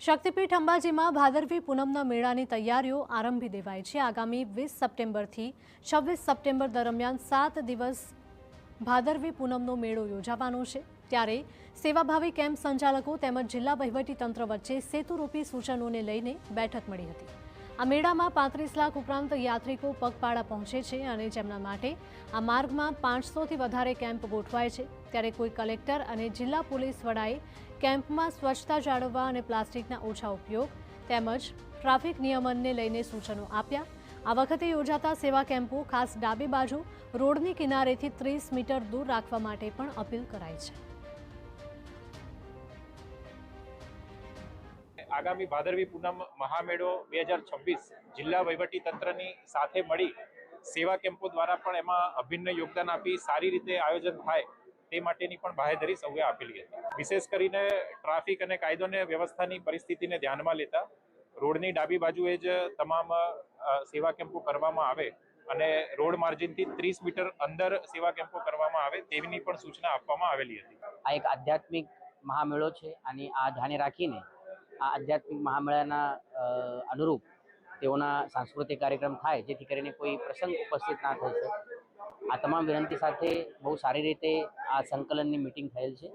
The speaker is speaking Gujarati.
શક્તિપીઠ અંબાજીમાં ભાદરવી પૂનમના મેળાની તૈયારીઓ આરંભી દેવાઈ છે। આગામી 20 સપ્ટેમ્બરથી 26 સપ્ટેમ્બર દરમિયાન 7 દિવસ ભાદરવી પૂનમનો મેળો યોજાવાનો છે। ત્યારે સેવાભાવી કેમ્પ સંચાલકો તેમજ જિલ્લા વહીવટીતંત્ર વચ્ચે સેતુરૂપી સૂચનોને લઈને બેઠક મળી હતી। આ મેળામાં 35 લાખ ઉપરાંત યાત્રિકો પગપાળા પહોંચે છે અને જેમના માટે આ માર્ગમાં 500થી વધારે કેમ્પ ગોઠવાય છે। ત્યારે કોઈ કલેક્ટર અને જિલ્લા પોલીસ વડાએ કેમ્પમાં સ્વચ્છતા જાળવવા અને પ્લાસ્ટિકના ઓછા ઉપયોગ તેમજ ટ્રાફિક નિયમનને લઈને સૂચનો આપ્યા। આ વખતે યોજાતા સેવા કેમ્પો ખાસ ડાબી બાજુ રોડની કિનારેથી 30 મીટર દૂર રાખવા માટે પણ અપીલ કરાઈ છે। આગામી ભાદરવી પૂનમ મહામેળો 2026 જિલ્લા વહીવટી તંત્રની સાથે મળી સેવા કેમ્પો દ્વારા પણ એમાં અભિન્ન યોગદાન આપી સારી રીતે આયોજન થાય તે માટેની પણ બાહેધરી સૌએ આપેલી હતી। વિશેષ કરીને ટ્રાફિક અને કાયદો અને વ્યવસ્થાની પરિસ્થિતિને ધ્યાનમાં લેતા રોડની ડાબી બાજુએ જ તમામ સેવા કેમ્પો કરવામાં આવે અને રોડ માર્જિનથી 30 મીટર અંદર સેવા કેમ્પો કરવામાં આવે તેની પણ સૂચના આપવામાં આવેલી હતી। આ એક આધ્યાત્મિક મહામેળો છે અને આ ધ્યાને રાખીને આ આધ્યાત્મિક મહામેળાના અનુરૂપ તેઓના સાંસ્કૃતિક કાર્યક્રમ થાય જેથી કરીને કોઈ પ્રસંગ ઉપસ્થિત ના થઈ શકે। આ તમામ વિનંતી સાથે બહુ સારી રીતે આ સંકલનની મીટિંગ થયેલ છે।